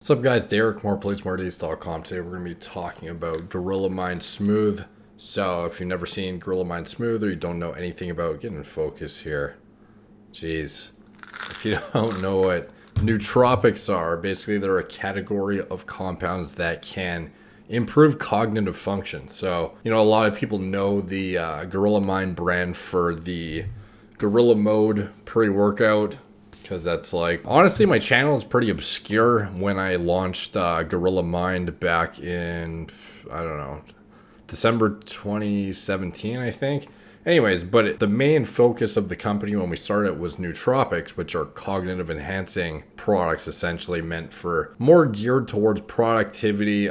What's up guys, Derek, moreplates.com. Today we're going to be talking about Gorilla Mind Smooth. So if you've never seen Gorilla Mind Smooth or you don't know anything about, get in focus here. Jeez. If you don't know what nootropics are, basically they're a category of compounds that can improve cognitive function. So, a lot of people know the Gorilla Mind brand for the Gorilla Mode pre-workout, because that's like, honestly, my channel is pretty obscure. When I launched Gorilla Mind back in, I don't know, December 2017, I think. Anyways, but the main focus of the company when we started was Nootropics, which are cognitive enhancing products, essentially meant for more geared towards productivity,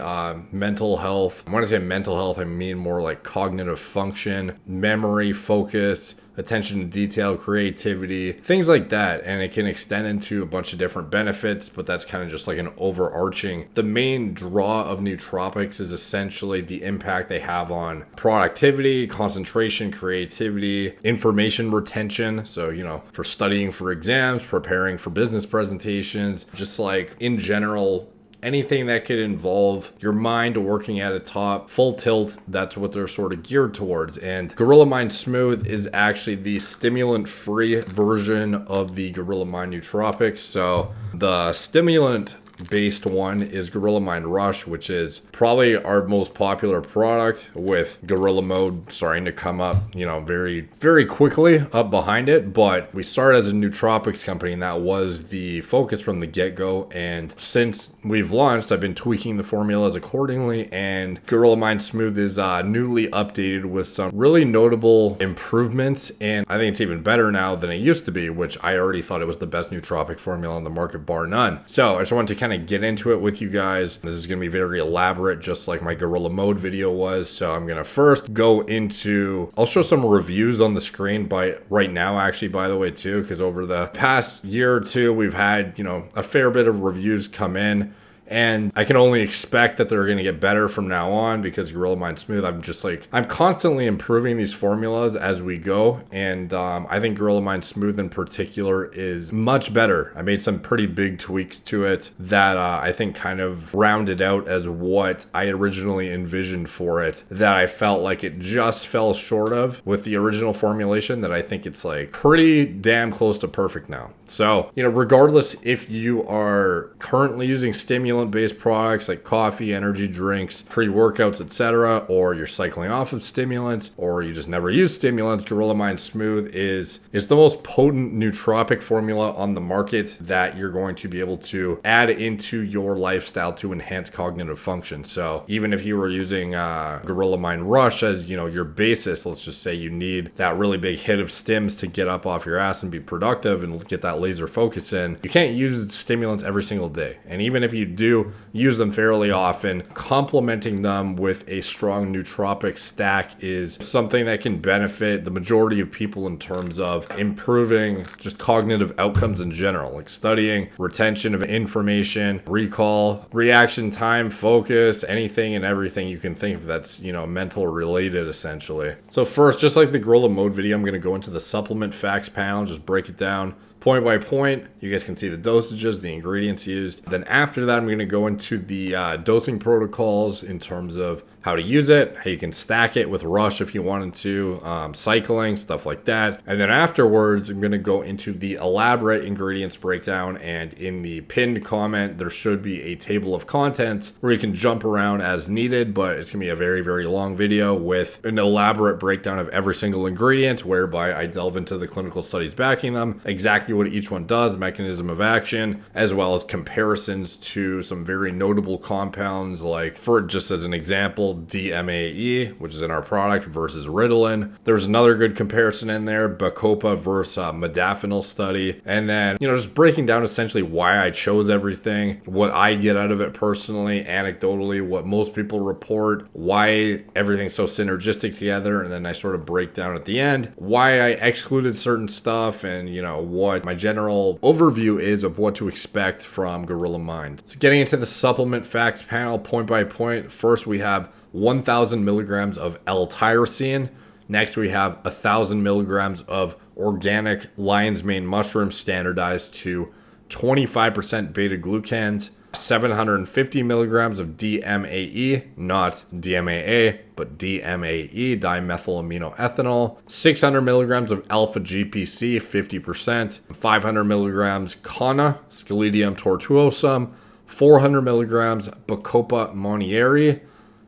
mental health. When I say mental health, I mean more like cognitive function, memory, focus, attention to detail, creativity, things like that. And it can extend into a bunch of different benefits, but that's kind of just like an overarching. The main draw of nootropics is essentially the impact they have on productivity, concentration, creativity, information retention. So, for studying for exams, preparing for business presentations, just like in general, anything that could involve your mind working at a top, full tilt, that's what they're sort of geared towards. And Gorilla Mind Smooth is actually the stimulant-free version of the Gorilla Mind Nootropics. So the stimulant-based one is Gorilla Mind Rush, which is probably our most popular product, with Gorilla Mode starting to come up, very, very quickly up behind it. But we started as a nootropics company, and that was the focus from the get-go. And since we've launched, I've been tweaking the formulas accordingly, and Gorilla Mind Smooth is newly updated with some really notable improvements. And I think it's even better now than it used to be, which I already thought it was the best nootropic formula on the market, bar none. So I just wanted to kind of get into it with you guys. This is going to be very elaborate, just like my Gorilla Mode video was. So I'm going to first go into, I'll show some reviews on the screen right now, actually, by the way, too, because over the past year or two, we've had, a fair bit of reviews come in. And I can only expect that they're going to get better from now on, because Gorilla Mind Smooth, I'm constantly improving these formulas as we go. And I think Gorilla Mind Smooth in particular is much better. I made some pretty big tweaks to it that I think kind of rounded out as what I originally envisioned for it, that I felt like it just fell short of with the original formulation, that I think it's like pretty damn close to perfect now. So, regardless if you are currently using stimulant-based products like coffee, energy drinks, pre-workouts, etc., or you're cycling off of stimulants, or you just never use stimulants, Gorilla Mind Smooth is the most potent nootropic formula on the market that you're going to be able to add into your lifestyle to enhance cognitive function. So even if you were using Gorilla Mind Rush as, your basis, let's just say you need that really big hit of stims to get up off your ass and be productive and get that laser focus in, you can't use stimulants every single day. And even if you do use them fairly often, complementing them with a strong nootropic stack is something that can benefit the majority of people in terms of improving just cognitive outcomes in general, like studying, retention of information, recall, reaction time, focus, anything and everything you can think of that's, mental related, essentially. So first, just like the Gorilla Mode video, I'm going to go into the supplement facts panel, just break it down point by point. You guys can see the dosages, the ingredients used. Then after that, I'm going to go into the dosing protocols in terms of how to use it, how you can stack it with Rush if you wanted to, cycling, stuff like that. And then afterwards, I'm going to go into the elaborate ingredients breakdown. And in the pinned comment, there should be a table of contents where you can jump around as needed, but it's going to be a very, very long video with an elaborate breakdown of every single ingredient, whereby I delve into the clinical studies backing them, exactly what each one does, mechanism of action, as well as comparisons to some very notable compounds, like, for just as an example, DMAE, which is in our product, versus Ritalin. There's another good comparison in there, Bacopa versus Modafinil study. And then, just breaking down essentially why I chose everything, what I get out of it personally, anecdotally, what most people report, why everything's so synergistic together. And then I sort of break down at the end why I excluded certain stuff, and, what my general overview is of what to expect from Gorilla Mind. So getting into the supplement facts panel point by point, first we have 1,000 milligrams of L-Tyrosine. Next, we have 1,000 milligrams of organic lion's mane mushroom, standardized to 25% beta-glucans. 750 milligrams of DMAE, not DMAA, but DMAE, dimethylaminoethanol, 600 milligrams of Alpha-GPC, 50%, 500 milligrams Kanna, Sceletium tortuosum, 400 milligrams Bacopa Monnieri,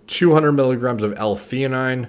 200 milligrams of L-Theanine,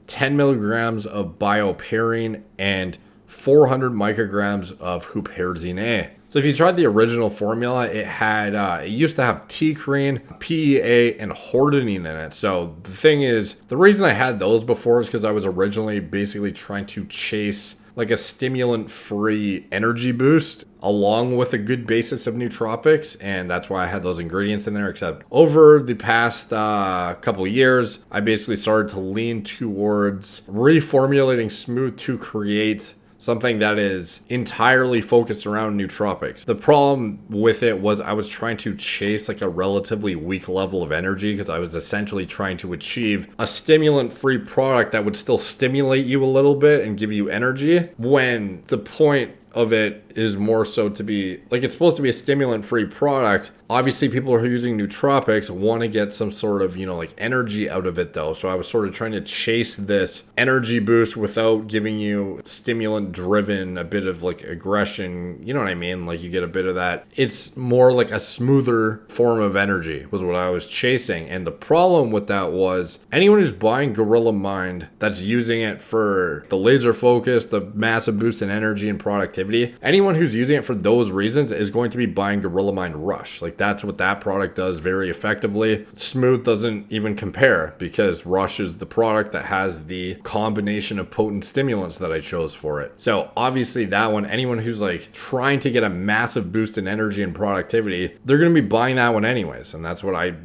10 milligrams of BioPerine, and 400 micrograms of Huperzine A. So if you tried the original formula, it used to have T-crine, PEA, and Hordenine in it. So the thing is, the reason I had those before is because I was originally basically trying to chase like a stimulant-free energy boost along with a good basis of nootropics, and that's why I had those ingredients in there. Except over the past couple of years, I basically started to lean towards reformulating Smooth to create something that is entirely focused around nootropics. The problem with it was I was trying to chase like a relatively weak level of energy because I was essentially trying to achieve a stimulant-free product that would still stimulate you a little bit and give you energy, when the point of it is more so to be like, it's supposed to be a stimulant-free product. Obviously, people who are using nootropics want to get some sort of, like energy out of it though. So I was sort of trying to chase this energy boost without giving you stimulant driven, a bit of like aggression. You know what I mean? Like you get a bit of that. It's more like a smoother form of energy was what I was chasing. And the problem with that was anyone who's buying Gorilla Mind that's using it for the laser focus, the massive boost in energy and productivity, anyone who's using it for those reasons is going to be buying Gorilla Mind Rush. Like that's what that product does very effectively. Smooth doesn't even compare because Rush is the product that has the combination of potent stimulants that I chose for it. So obviously that one, anyone who's like trying to get a massive boost in energy and productivity, they're going to be buying that one anyways. And that's what I,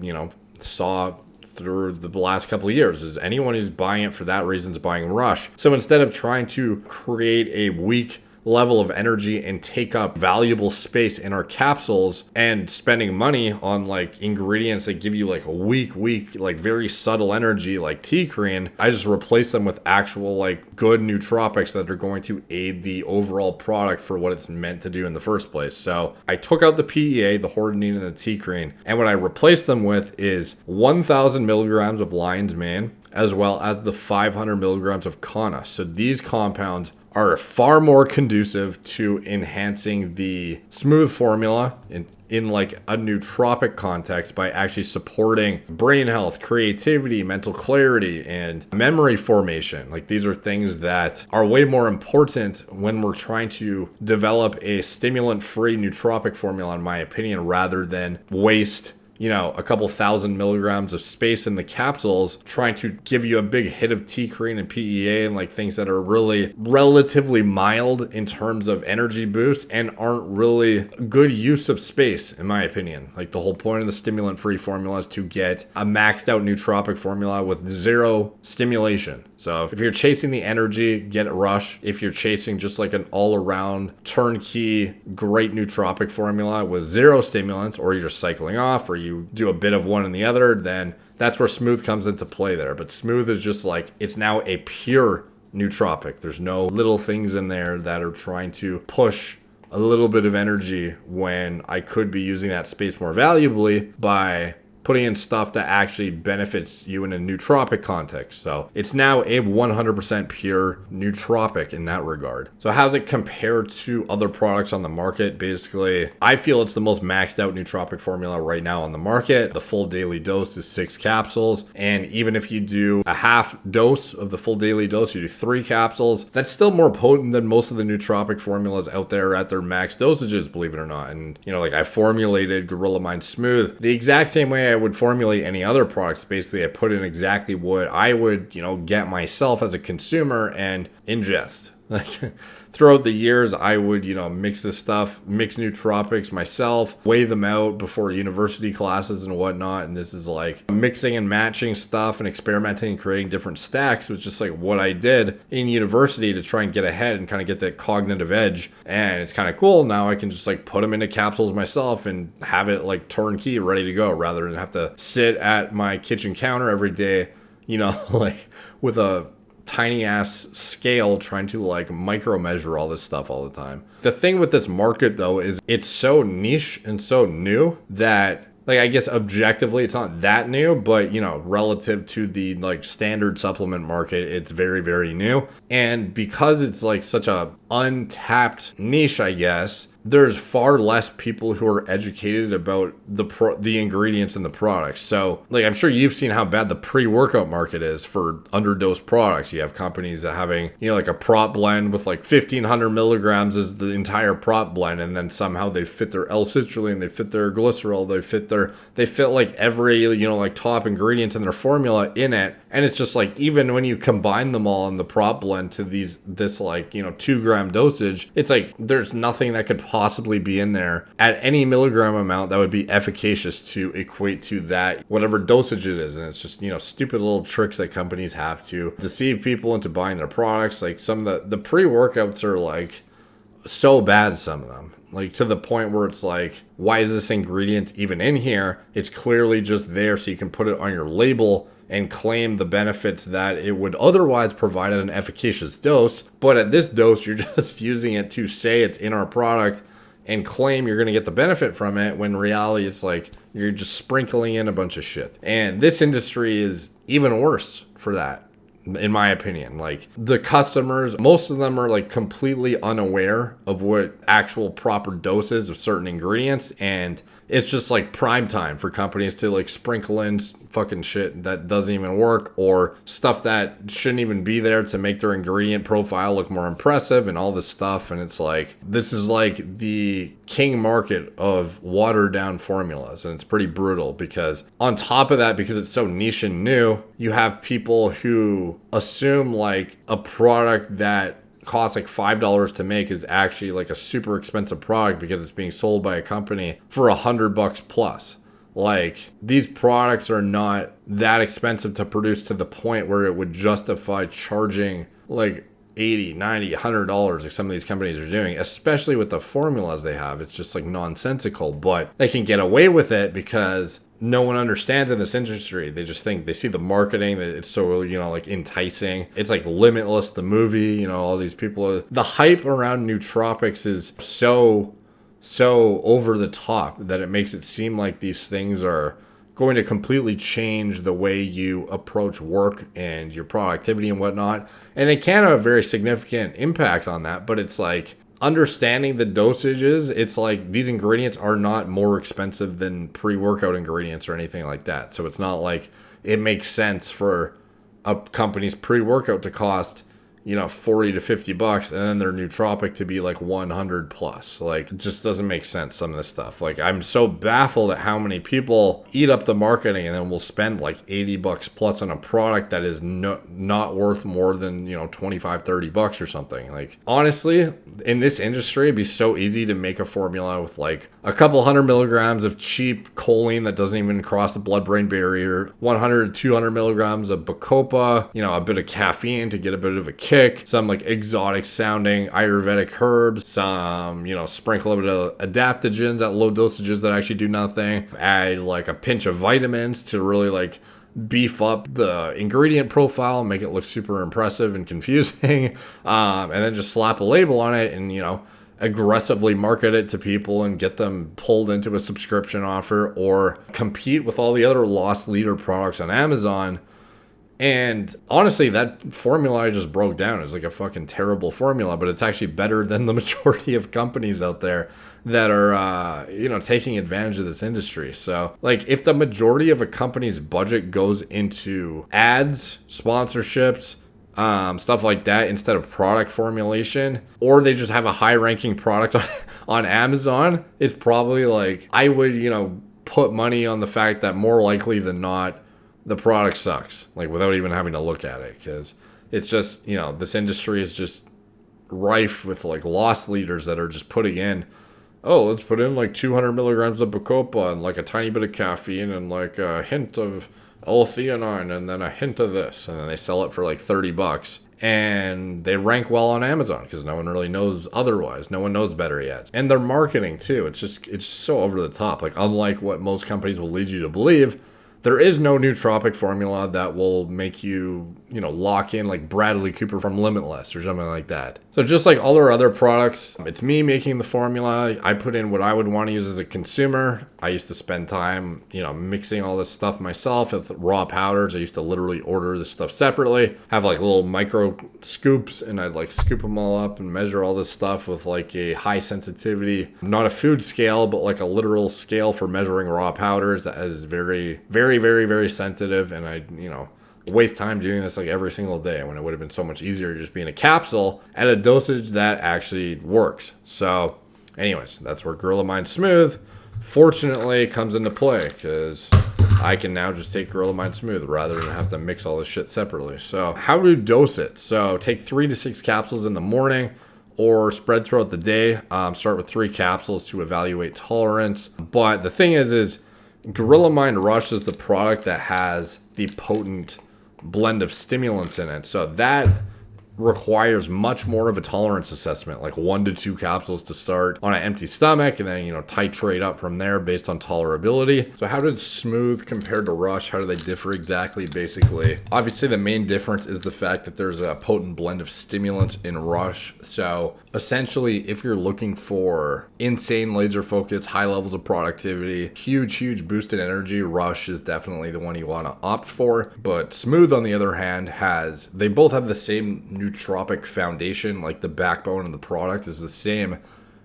saw through the last couple of years, is anyone who's buying it for that reason is buying Rush. So instead of trying to create a weak level of energy and take up valuable space in our capsules and spending money on like ingredients that give you like a weak, like very subtle energy like T-crine, I just replace them with actual like good nootropics that are going to aid the overall product for what it's meant to do in the first place. So I took out the PEA, the Hordenine, and the T-crine, and what I replaced them with is 1,000 milligrams of lion's mane as well as the 500 milligrams of Kanna. So these compounds are far more conducive to enhancing the Smooth formula in like a nootropic context by actually supporting brain health, creativity, mental clarity, and memory formation. Like these are things that are way more important when we're trying to develop a stimulant-free nootropic formula, in my opinion, rather than waste a couple thousand milligrams of space in the capsules trying to give you a big hit of T-crine and PEA and like things that are really relatively mild in terms of energy boost and aren't really good use of space, in my opinion. Like the whole point of the stimulant-free formula is to get a maxed out nootropic formula with zero stimulation. So if you're chasing the energy, get a Rush. If you're chasing just like an all-around turnkey great nootropic formula with zero stimulants, or you're just cycling off, or you do a bit of one and the other, then that's where Smooth comes into play there. But Smooth is just like, it's now a pure nootropic. There's no little things in there that are trying to push a little bit of energy when I could be using that space more valuably by putting in stuff that actually benefits you in a nootropic context. So it's now a 100% pure nootropic in that regard. So how's it compared to other products on the market? Basically, I feel it's the most maxed out nootropic formula right now on the market. The full daily dose is 6 capsules. And even if you do a half dose of the full daily dose, you do 3 capsules, that's still more potent than most of the nootropic formulas out there at their max dosages, believe it or not. And, like I formulated Gorilla Mind Smooth the exact same way I would formulate any other products. Basically, I put in exactly what I would, get myself as a consumer and ingest. Like throughout the years, I would, mix this stuff, mix nootropics myself, weigh them out before university classes and whatnot. And this is like mixing and matching stuff and experimenting and creating different stacks was just like what I did in university to try and get ahead and kind of get that cognitive edge. And it's kind of cool. Now I can just like put them into capsules myself and have it like turnkey ready to go rather than have to sit at my kitchen counter every day, like with a tiny ass scale trying to like micro measure all this stuff all the time. The thing with this market though is it's so niche and so new that like, I guess objectively it's not that new, but you know, relative to the like standard supplement market, it's very, very new. And because it's like such a untapped niche, I guess, there's far less people who are educated about the ingredients in the products. So, like, I'm sure you've seen how bad the pre-workout market is for underdosed products. You have companies that having, you know, like a prop blend with like 1,500 milligrams as the entire prop blend, and then somehow they fit their L-citrulline, they fit their glycerol, they fit like every, you know, like top ingredient in their formula in it. And it's just like, even when you combine them all in the prop blend to this like, you know, 2-gram dosage, it's like there's nothing that could possibly be in there at any milligram amount that would be efficacious to equate to that whatever dosage it is. And it's just, you know, stupid little tricks that companies have to deceive people into buying their products. Like, some of the pre-workouts are like so bad, some of them, like to the point where it's like, why is this ingredient even in here? It's clearly just there so you can put it on your label and claim the benefits that it would otherwise provide at an efficacious dose. But at this dose, you're just using it to say it's in our product and claim you're going to get the benefit from it, when in reality it's like you're just sprinkling in a bunch of shit. And this industry is even worse for that, in my opinion. Like, the customers, most of them are like completely unaware of what actual proper doses of certain ingredients, and it's just like prime time for companies to like sprinkle in fucking shit that doesn't even work, or stuff that shouldn't even be there to make their ingredient profile look more impressive and all this stuff. And it's like, this is like the king market of watered down formulas, and it's pretty brutal. Because on top of that, because it's so niche and new, you have people who assume like a product that costs like $5 to make is actually like a super expensive product because it's being sold by a company for $100 plus. Like, these products are not that expensive to produce to the point where it would justify charging like $80, $90, $100 like some of these companies are doing, especially with the formulas they have. It's just like nonsensical, but they can get away with it because no one understands in this industry. They just think, they see the marketing, that it's so, you know, like enticing. It's like Limitless, the movie, you know, all these people. The hype around nootropics is so over the top that it makes it seem like these things are going to completely change the way you approach work and your productivity and whatnot. And they can have a very significant impact on that, but it's like, understanding the dosages, it's like these ingredients are not more expensive than pre-workout ingredients or anything like that. So it's not like it makes sense for a company's pre-workout to cost, you know, $40 to $50, and then their nootropic to be like 100 plus. Like, it just doesn't make sense, some of this stuff. Like, I'm so baffled at how many people eat up the marketing and then will spend like $80 plus on a product that is not worth more than, you know, $25, $30 or something. Like, honestly, in this industry, it'd be so easy to make a formula with like a couple 100 milligrams of cheap choline that doesn't even cross the blood-brain barrier, 100 to 200 milligrams of Bacopa, you know, a bit of caffeine to get a bit of a kick, some like exotic sounding Ayurvedic herbs, some, you know, sprinkle a bit of adaptogens at low dosages that actually do nothing, add like a pinch of vitamins to really like beef up the ingredient profile, make it look super impressive and confusing, and then just slap a label on it and, you know, aggressively market it to people and get them pulled into a subscription offer, or compete with all the other loss leader products on Amazon. And honestly, that formula I just broke down is like a fucking terrible formula, but it's actually better than the majority of companies out there that are, you know, taking advantage of this industry. So, like, if the majority of a company's budget goes into ads, sponsorships, stuff like that, instead of product formulation, or they just have a high-ranking product on Amazon, it's probably like, I would, you know, put money on the fact that more likely than not, the product sucks, like, without even having to look at it, because it's just, you know, this industry is just rife with like loss leaders that are just putting in, oh, let's put in like 200 milligrams of Bacopa and like a tiny bit of caffeine and like a hint of L-Theanine and then a hint of this, and then they sell it for like $30, and they rank well on Amazon because no one really knows otherwise. No one knows better yet. And their marketing too, it's so over the top. Like, unlike what most companies will lead you to believe, there is no nootropic formula that will make you, you know, lock in like Bradley Cooper from Limitless or something like that. So just like all our other products, it's me making the formula. I put in what I would want to use as a consumer. I used to spend time, mixing all this stuff myself with raw powders. I used to literally order this stuff separately, have like little micro scoops, and I'd like scoop them all up and measure all this stuff with like a high sensitivity, not a food scale, but like a literal scale for measuring raw powders that is very, very, very, very sensitive. And I, waste time doing this like every single day when it would have been so much easier just being a capsule at a dosage that actually works. So anyways, that's where Gorilla Mind Smooth fortunately comes into play, because I can now just take Gorilla Mind Smooth rather than have to mix all this shit separately. So how to dose it? So take 3 to 6 capsules in the morning or spread throughout the day. Start with 3 capsules to evaluate tolerance. But the thing is Gorilla Mind Rush is the product that has the potent blend of stimulants in it. So that requires much more of a tolerance assessment, like 1 to 2 capsules to start on an empty stomach, and then titrate up from there based on tolerability. So how does Smooth compare to Rush? How do they differ exactly? Basically, obviously the main difference is the fact that there's a potent blend of stimulants in Rush. So essentially, if you're looking for insane laser focus, high levels of productivity, huge boost in energy, Rush is definitely the one you want to opt for. But Smooth, on the other hand, they both have the same nootropic foundation. Like the backbone of the product is the same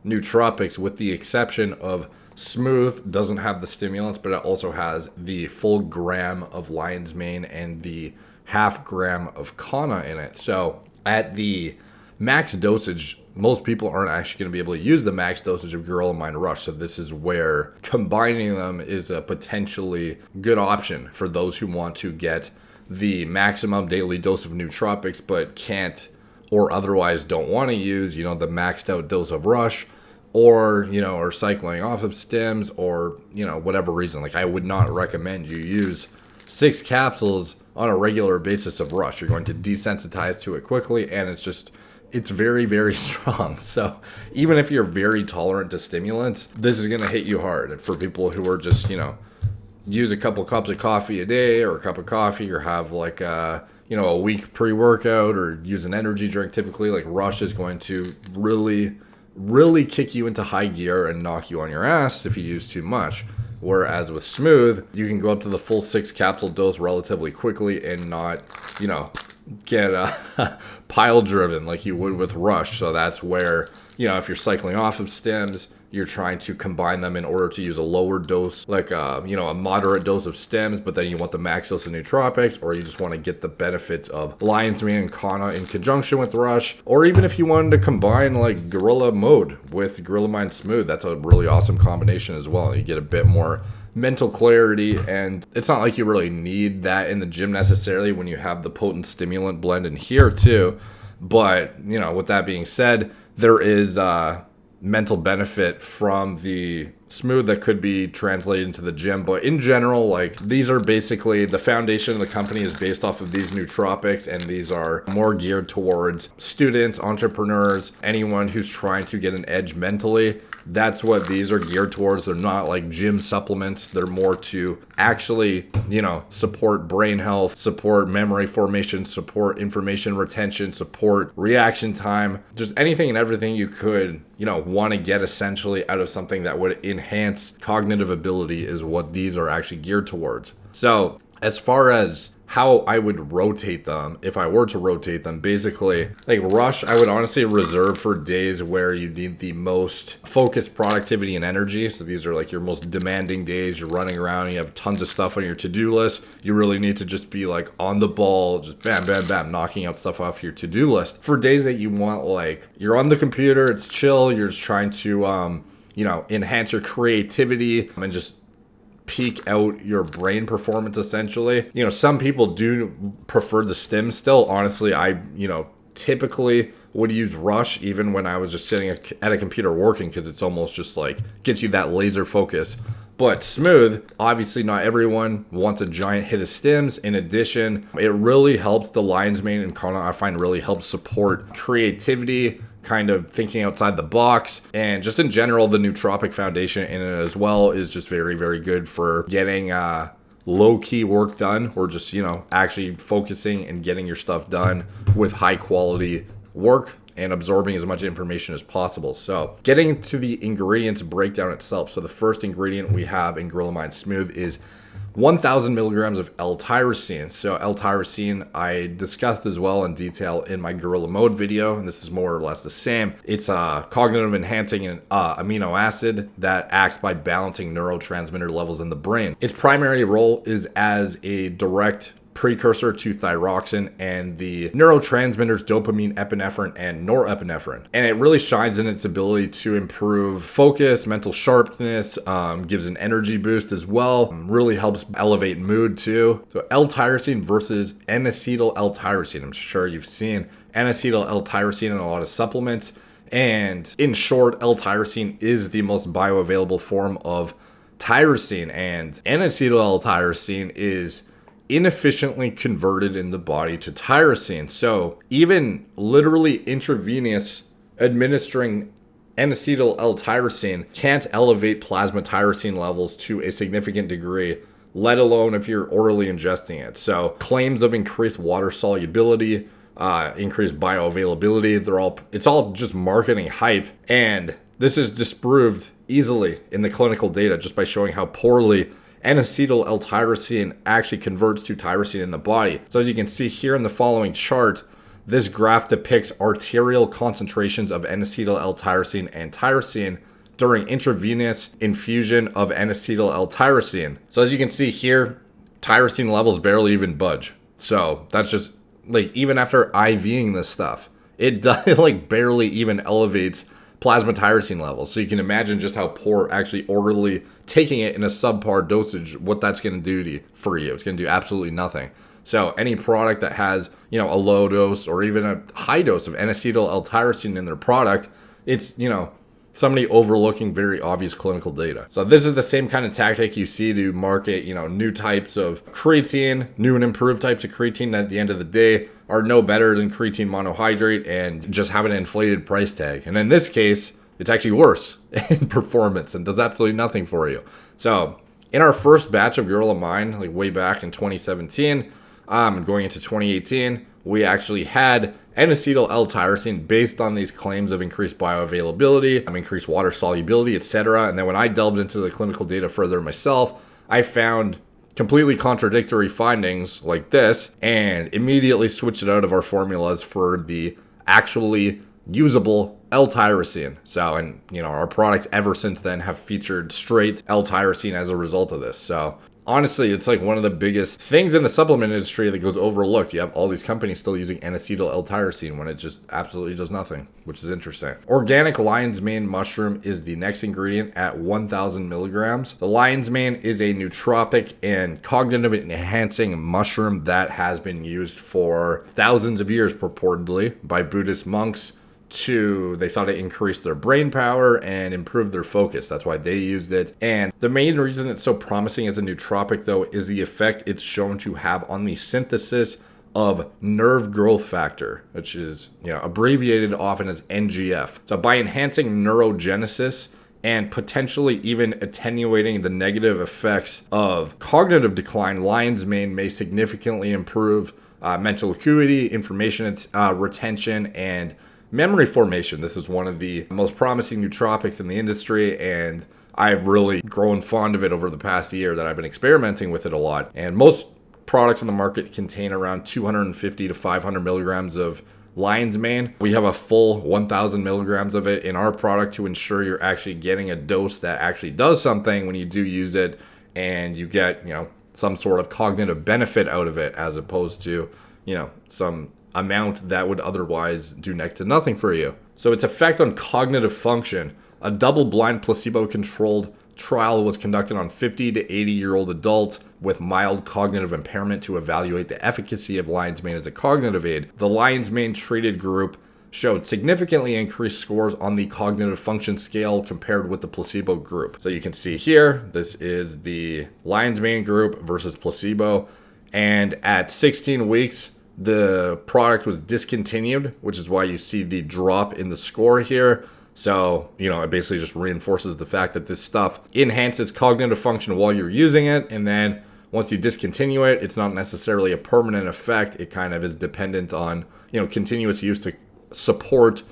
nootropics, with the exception of Smooth doesn't have the stimulants, but it also has the full gram of lion's mane and the half gram of Kanna in it. So at the max dosage, most people aren't actually going to be able to use the max dosage of Gorilla Mind Rush. So this is where combining them is a potentially good option for those who want to get the maximum daily dose of nootropics but can't, or otherwise don't want to use, the maxed out dose of Rush, or, are cycling off of stims, or, whatever reason. Like, I would not recommend you use 6 capsules on a regular basis of Rush. You're going to desensitize to it quickly, and it's very, very strong. So even if you're very tolerant to stimulants, this is going to hit you hard. And for people who are just, use a couple cups of coffee a day, or a cup of coffee, or have like a week pre-workout, or use an energy drink, typically like Rush is going to really kick you into high gear and knock you on your ass if you use too much. Whereas with Smooth, you can go up to the full 6 capsule dose relatively quickly and not, get pile driven like you would with Rush. So that's where, if you're cycling off of stims, you're trying to combine them in order to use a lower dose, like a moderate dose of stims, but then you want the max dose of nootropics, or you just want to get the benefits of lion's mane and Kanna in conjunction with Rush, or even if you wanted to combine like Gorilla Mode with Gorilla Mind Smooth, that's a really awesome combination as well. You get a bit more mental clarity, and it's not like you really need that in the gym necessarily when you have the potent stimulant blend in here too. But with that being said, there is mental benefit from the Smooth that could be translated into the gym. But in general, like, these are basically, the foundation of the company is based off of these nootropics, and these are more geared towards students, entrepreneurs, anyone who's trying to get an edge mentally. That's what these are geared towards. They're not like gym supplements. They're more to actually, support brain health, support memory formation, support information retention, support reaction time, just anything and everything you could, want to get essentially out of something that would enhance cognitive ability is what these are actually geared towards. So as far as how I would rotate them, if I were to rotate them, basically, like Rush, I would honestly reserve for days where you need the most focused productivity and energy. So these are like your most demanding days. You're running around, you have tons of stuff on your to-do list. You really need to just be like on the ball, just bam, bam, bam, knocking out stuff off your to-do list. For days that you want, like, you're on the computer, it's chill, you're just trying to, enhance your creativity and just peak out your brain performance essentially. Some people do prefer the stim still. Honestly, I, typically would use Rush even when I was just sitting at a computer working, because it's almost just like gets you that laser focus. But Smooth, obviously not everyone wants a giant hit of stims. In addition, it really helps the lion's mane and Kanna, I find, really helps support creativity, kind of thinking outside the box, and just in general, the nootropic foundation in it as well is just very, very good for getting low-key work done, or just, actually focusing and getting your stuff done with high-quality work and absorbing as much information as possible. So getting to the ingredients breakdown itself. So the first ingredient we have in Gorilla Mind Smooth is 1,000 milligrams of L-Tyrosine. So L-Tyrosine I discussed as well in detail in my Gorilla Mode video, and this is more or less the same. It's a cognitive enhancing amino acid that acts by balancing neurotransmitter levels in the brain. Its primary role is as a direct precursor to thyroxine and the neurotransmitters dopamine, epinephrine, and norepinephrine. And it really shines in its ability to improve focus, mental sharpness, gives an energy boost as well, really helps elevate mood too. So L-tyrosine versus N-Acetyl L-Tyrosine. I'm sure you've seen N-Acetyl L-Tyrosine in a lot of supplements. And in short, L-tyrosine is the most bioavailable form of tyrosine, and N-Acetyl L-Tyrosine is inefficiently converted in the body to tyrosine. So even literally intravenous administering N-Acetyl L-Tyrosine can't elevate plasma tyrosine levels to a significant degree, let alone if you're orally ingesting it. So claims of increased water solubility, increased bioavailability, it's all just marketing hype. And this is disproved easily in the clinical data just by showing how poorly N-Acetyl L-Tyrosine actually converts to tyrosine in the body. So as you can see here in the following chart, this graph depicts arterial concentrations of N-Acetyl L-Tyrosine and tyrosine during intravenous infusion of N-Acetyl L-Tyrosine. So as you can see here, tyrosine levels barely even budge. So that's just like, even after IVing this stuff, it does like barely even elevates plasma tyrosine levels. So you can imagine just how poor actually orally taking it in a subpar dosage, what that's going to do for you. It's going to do absolutely nothing. So any product that has, a low dose or even a high dose of N-Acetyl L-Tyrosine in their product, it's, somebody overlooking very obvious clinical data. So this is the same kind of tactic you see to market, new types of creatine, new and improved types of creatine that at the end of the day are no better than creatine monohydrate and just have an inflated price tag. And in this case, it's actually worse in performance and does absolutely nothing for you. So in our first batch of Gorilla Mind, like way back in 2017, going into 2018, we actually had N-Acetyl L-Tyrosine based on these claims of increased bioavailability, increased water solubility, etc. And then when I delved into the clinical data further myself, I found completely contradictory findings like this and immediately switched it out of our formulas for the actually usable L-tyrosine. So, and our products ever since then have featured straight L-tyrosine as a result of this. So honestly, it's like one of the biggest things in the supplement industry that goes overlooked. You have all these companies still using N-Acetyl L-Tyrosine when it just absolutely does nothing, which is interesting. Organic lion's mane mushroom is the next ingredient at 1,000 milligrams. The lion's mane is a nootropic and cognitive enhancing mushroom that has been used for thousands of years purportedly by Buddhist monks. They thought it increased their brain power and improved their focus. That's why they used it. And the main reason it's so promising as a nootropic, though, is the effect it's shown to have on the synthesis of nerve growth factor, which is abbreviated often as NGF. So by enhancing neurogenesis and potentially even attenuating the negative effects of cognitive decline, lion's mane may significantly improve mental acuity, information retention, and memory formation. This is one of the most promising nootropics in the industry, and I've really grown fond of it over the past year that I've been experimenting with it a lot. And most products on the market contain around 250 to 500 milligrams of lion's mane. We have a full 1,000 milligrams of it in our product to ensure you're actually getting a dose that actually does something when you do use it, and you get, some sort of cognitive benefit out of it, as opposed to, some amount that would otherwise do next to nothing for you. So its effect on cognitive function, a double-blind placebo-controlled trial was conducted on 50 to 80-year-old adults with mild cognitive impairment to evaluate the efficacy of lion's mane as a cognitive aid. The lion's mane treated group showed significantly increased scores on the cognitive function scale compared with the placebo group. So you can see here, this is the lion's mane group versus placebo, and at 16 weeks, the product was discontinued, which is why you see the drop in the score here. So, it basically just reinforces the fact that this stuff enhances cognitive function while you're using it. And then once you discontinue it, it's not necessarily a permanent effect. It kind of is dependent on, continuous use to support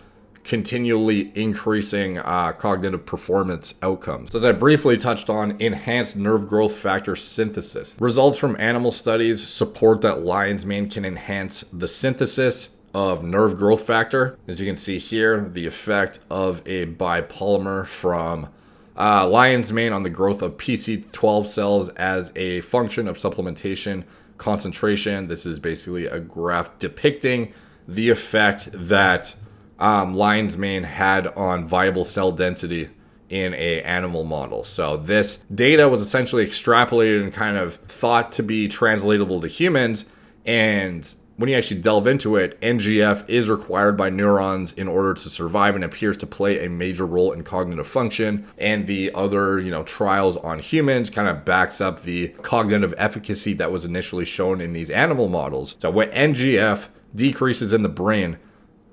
continually increasing cognitive performance outcomes. So as I briefly touched on, enhanced nerve growth factor synthesis. Results from animal studies support that lion's mane can enhance the synthesis of nerve growth factor. As you can see here, the effect of a bipolymer from lion's mane on the growth of PC12 cells as a function of supplementation concentration. This is basically a graph depicting the effect that lion's mane had on viable cell density in a animal model. So this data was essentially extrapolated and kind of thought to be translatable to humans. And when you actually delve into it, NGF is required by neurons in order to survive and appears to play a major role in cognitive function. And the other, trials on humans kind of backs up the cognitive efficacy that was initially shown in these animal models. So when NGF decreases in the brain,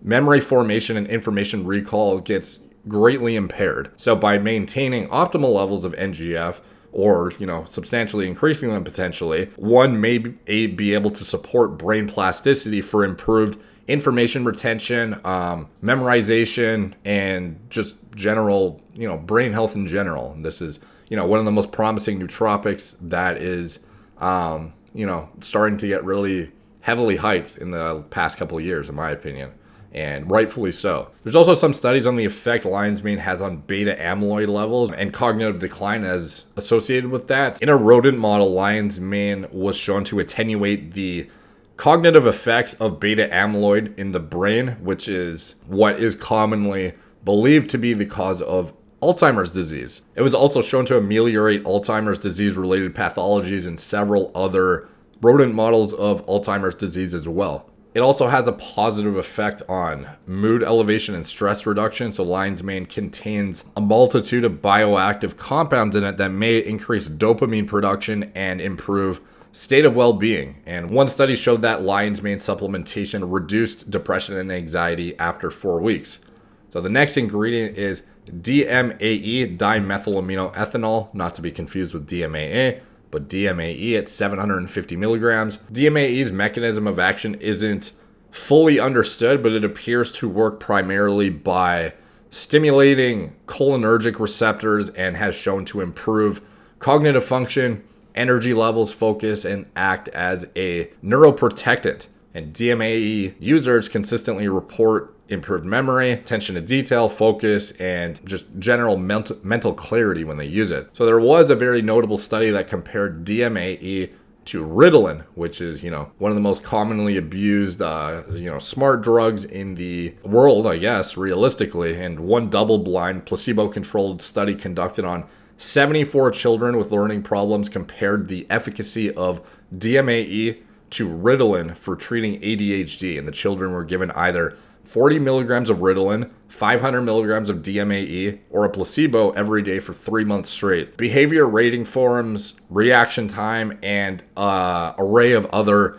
memory formation and information recall gets greatly impaired. So by maintaining optimal levels of NGF, or substantially increasing them potentially, one may be able to support brain plasticity for improved information retention, memorization, and just general brain health in general. And this is one of the most promising nootropics that is starting to get really heavily hyped in the past couple of years, in my opinion. And rightfully so. There's also some studies on the effect lion's mane has on beta amyloid levels and cognitive decline as associated with that. In a rodent model, lion's mane was shown to attenuate the cognitive effects of beta amyloid in the brain, which is what is commonly believed to be the cause of Alzheimer's disease. It was also shown to ameliorate Alzheimer's disease-related pathologies in several other rodent models of Alzheimer's disease as well. It also has a positive effect on mood elevation and stress reduction. So lion's mane contains a multitude of bioactive compounds in it that may increase dopamine production and improve state of well-being. And one study showed that lion's mane supplementation reduced depression and anxiety after 4 weeks. So the next ingredient is DMAE, dimethylaminoethanol, not to be confused with DMAA. But DMAE at 750 milligrams. DMAE's mechanism of action isn't fully understood, but it appears to work primarily by stimulating cholinergic receptors and has shown to improve cognitive function, energy levels, focus, and act as a neuroprotectant. And DMAE users consistently report improved memory, attention to detail, focus, and just general mental clarity when they use it. So there was a very notable study that compared DMAE to Ritalin, which is, one of the most commonly abused, smart drugs in the world, I guess, realistically. And one double-blind, placebo-controlled study conducted on 74 children with learning problems compared the efficacy of DMAE to Ritalin for treating ADHD. And the children were given either 40 milligrams of Ritalin, 500 milligrams of DMAE, or a placebo every day for 3 months straight. Behavior rating forms, reaction time, and array of other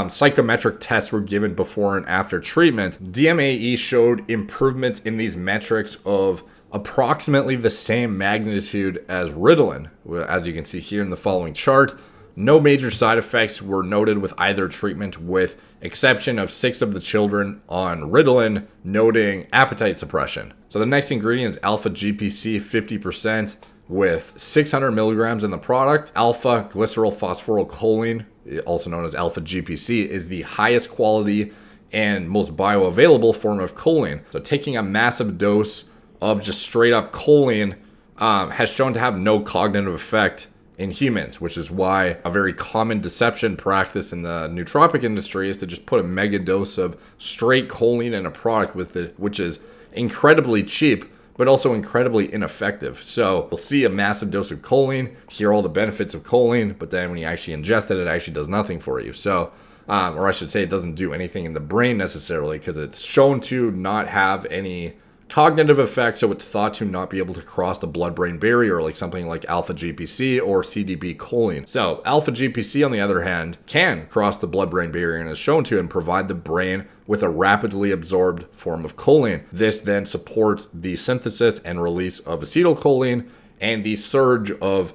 psychometric tests were given before and after treatment. DMAE showed improvements in these metrics of approximately the same magnitude as Ritalin, as you can see here in the following chart. No major side effects were noted with either treatment, with exception of 6 of the children on Ritalin noting appetite suppression. So the next ingredient is Alpha-GPC 50% with 600 milligrams in the product. Alpha-glycerylphosphorylcholine, also known as Alpha-GPC, is the highest quality and most bioavailable form of choline. So taking a massive dose of just straight up choline has shown to have no cognitive effect in humans, which is why a very common deception practice in the nootropic industry is to just put a mega dose of straight choline in a product with it, which is incredibly cheap, but also incredibly ineffective. So we'll see a massive dose of choline, hear all the benefits of choline, but then when you actually ingest it, it actually does nothing for you. So, or I should say it doesn't do anything in the brain necessarily, because it's shown to not have any cognitive effect, so it's thought to not be able to cross the blood-brain barrier like something like Alpha-GPC or CDP Choline. So Alpha-GPC, on the other hand, can cross the blood-brain barrier and is shown to and provide the brain with a rapidly absorbed form of choline. This then supports the synthesis and release of acetylcholine and the surge of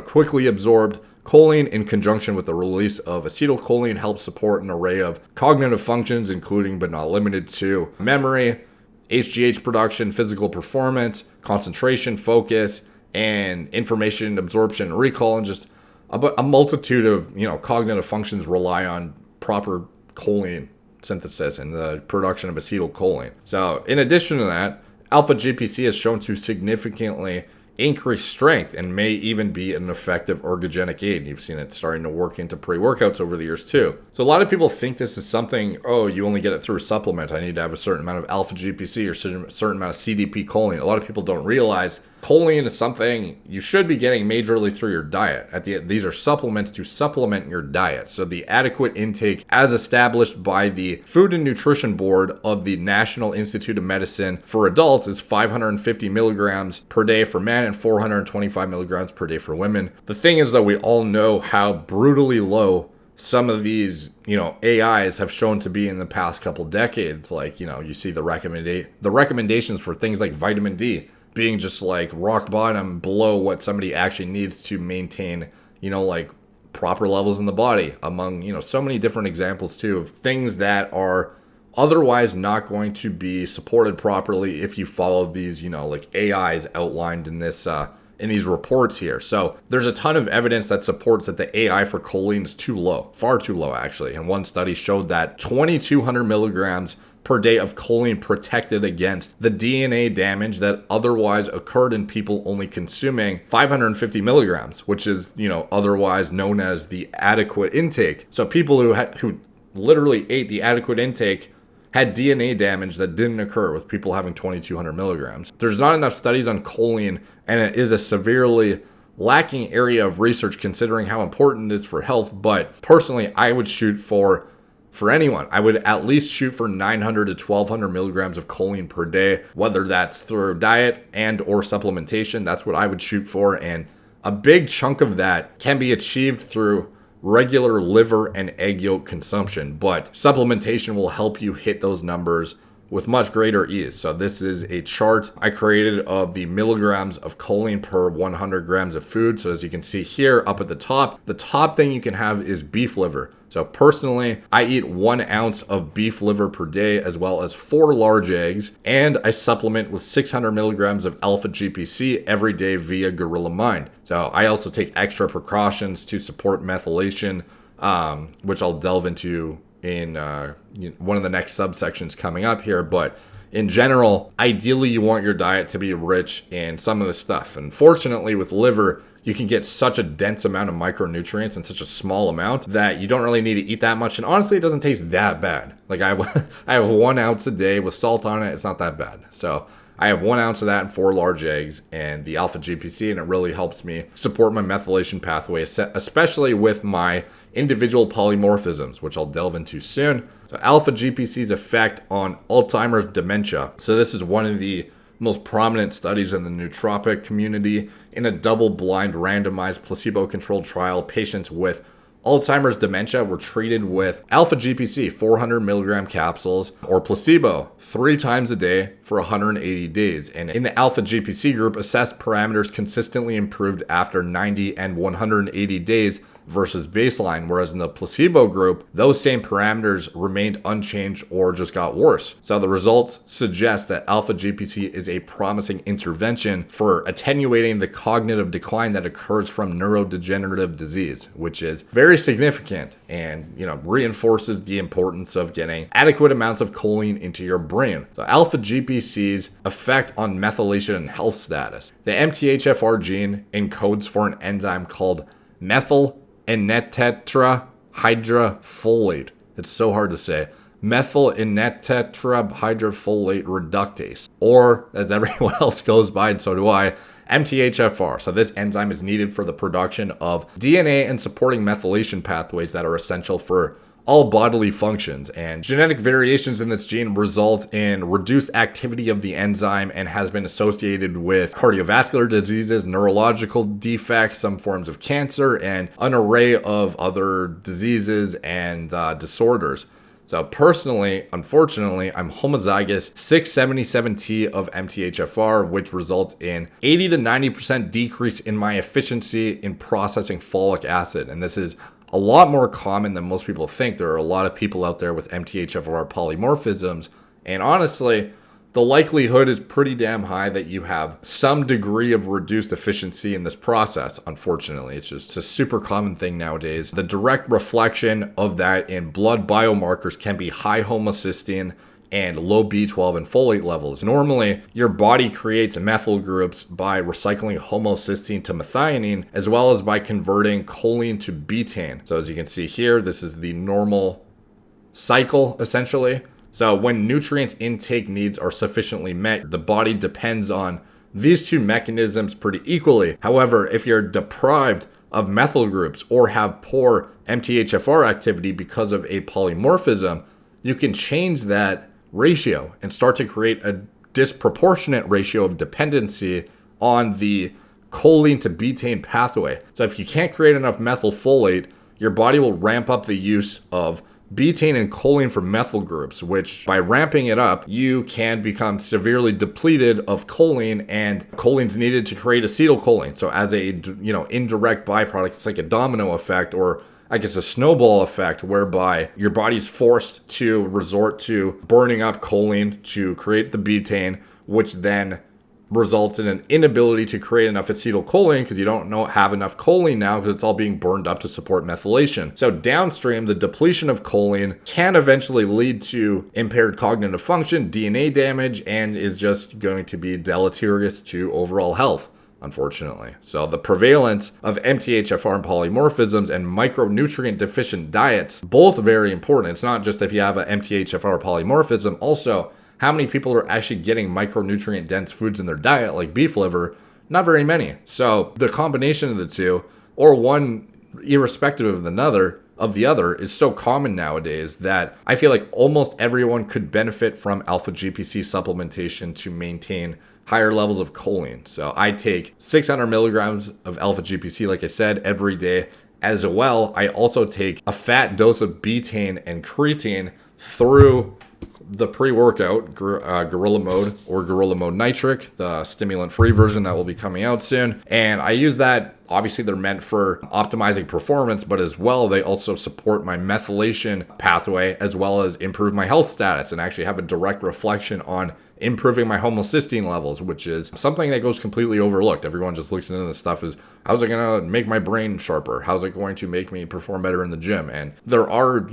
quickly absorbed Choline, in conjunction with the release of acetylcholine, helps support an array of cognitive functions, including but not limited to memory, HGH production, physical performance, concentration, focus, and information absorption and recall, and just a multitude of cognitive functions rely on proper choline synthesis and the production of acetylcholine. So in addition to that, alpha-GPC is shown to significantly increase strength and may even be an effective ergogenic aid. You've seen it starting to work into pre-workouts over the years too. So a lot of people think this is something, oh, you only get it through a supplement. I need to have a certain amount of alpha-GPC or a certain amount of CDP choline. A lot of people don't realize choline is something you should be getting majorly through your diet. These are supplements to supplement your diet. So the adequate intake, as established by the Food and Nutrition Board of the National Institute of Medicine for adults, is 550 milligrams per day for men and 425 milligrams per day for women. The thing is that we all know how brutally low some of these, AIs have shown to be in the past couple decades. Like, you see the recommendations for things like vitamin D being just like rock bottom below what somebody actually needs to maintain, proper levels in the body, among, so many different examples too of things that are otherwise not going to be supported properly if you follow these, AIs outlined in this, in these reports here. So there's a ton of evidence that supports that the AI for choline is too low, far too low actually. And one study showed that 2,200 milligrams per day of choline protected against the DNA damage that otherwise occurred in people only consuming 550 milligrams, which is, otherwise known as the adequate intake. So people who literally ate the adequate intake had DNA damage that didn't occur with people having 2,200 milligrams. There's not enough studies on choline, and it is a severely lacking area of research considering how important it is for health. But personally, I would shoot for anyone, I would at least shoot for 900 to 1,200 milligrams of choline per day, whether that's through diet and or supplementation. That's what I would shoot for. And a big chunk of that can be achieved through regular liver and egg yolk consumption, but supplementation will help you hit those numbers with much greater ease. So this is a chart I created of the milligrams of choline per 100 grams of food. So as you can see here up at the top thing you can have is beef liver. So personally, I eat 1 ounce of beef liver per day, as well as 4 large eggs, and I supplement with 600 milligrams of Alpha-GPC every day via Gorilla Mind. So I also take extra precautions to support methylation, which I'll delve into in one of the next subsections coming up here. But in general, ideally you want your diet to be rich in some of this stuff. Unfortunately, with liver, you can get such a dense amount of micronutrients in such a small amount that you don't really need to eat that much. And honestly, it doesn't taste that bad. Like I have 1 ounce a day with salt on it. It's not that bad. So I have 1 ounce of that and 4 large eggs and the Alpha-GPC, and it really helps me support my methylation pathway, especially with my individual polymorphisms, which I'll delve into soon. So Alpha-GPC's effect on Alzheimer's dementia. So this is one of the most prominent studies in the nootropic community. In a double-blind, randomized, placebo-controlled trial, patients with Alzheimer's dementia were treated with Alpha-GPC 400 milligram capsules or placebo 3 times a day for 180 days. And in the Alpha-GPC group, assessed parameters consistently improved after 90 and 180 days versus baseline, whereas in the placebo group, those same parameters remained unchanged or just got worse. So the results suggest that Alpha-GPC is a promising intervention for attenuating the cognitive decline that occurs from neurodegenerative disease, which is very significant and reinforces the importance of getting adequate amounts of choline into your brain. So Alpha-GPC's effect on methylation and health status. The MTHFR gene encodes for an enzyme called methyl-N-tetrahydrofolate. It's so hard to say. Methyl-N-tetrahydrofolate reductase, or as everyone else goes by, and so do I, MTHFR. So this enzyme is needed for the production of DNA and supporting methylation pathways that are essential for all bodily functions. And genetic variations in this gene result in reduced activity of the enzyme and has been associated with cardiovascular diseases, neurological defects, some forms of cancer, and an array of other diseases and disorders. So personally, unfortunately, I'm homozygous 677T of MTHFR, which results in 80 to 90% decrease in my efficiency in processing folic acid. And this is a lot more common than most people think. There are a lot of people out there with MTHFR polymorphisms. And honestly, the likelihood is pretty damn high that you have some degree of reduced efficiency in this process. Unfortunately, it's a super common thing nowadays. The direct reflection of that in blood biomarkers can be high homocysteine and low B12 and folate levels. Normally, your body creates methyl groups by recycling homocysteine to methionine, as well as by converting choline to betaine. So as you can see here, this is the normal cycle, essentially. So when nutrient intake needs are sufficiently met, the body depends on these two mechanisms pretty equally. However, if you're deprived of methyl groups or have poor MTHFR activity because of a polymorphism, you can change that ratio and start to create a disproportionate ratio of dependency on the choline to betaine pathway. So if you can't create enough methylfolate, your body will ramp up the use of betaine and choline for methyl groups, which by ramping it up, you can become severely depleted of choline, and choline's needed to create acetylcholine. So as a, indirect byproduct, it's like a domino effect, or I guess a snowball effect, whereby your body's forced to resort to burning up choline to create the betaine, which then results in an inability to create enough acetylcholine because you don't have enough choline now because it's all being burned up to support methylation. So downstream, the depletion of choline can eventually lead to impaired cognitive function, DNA damage, and is just going to be deleterious to overall health, unfortunately. So the prevalence of MTHFR and polymorphisms and micronutrient deficient diets, both very important. It's not just if you have an MTHFR polymorphism, also how many people are actually getting micronutrient dense foods in their diet, like beef liver? Not very many. So the combination of the two, or one irrespective of the other, is so common nowadays that I feel like almost everyone could benefit from alpha-GPC supplementation to maintain higher levels of choline. So I take 600 milligrams of alpha-GPC, like I said, every day. As well, I also take a fat dose of betaine and creatine through the pre-workout Gorilla Mode or Gorilla Mode Nitric, the stimulant-free version that will be coming out soon. And I use that. Obviously, they're meant for optimizing performance, but as well, they also support my methylation pathway as well as improve my health status and actually have a direct reflection on improving my homocysteine levels, which is something that goes completely overlooked. Everyone just looks into this stuff as, how's it going to make my brain sharper? How's it going to make me perform better in the gym? And there are,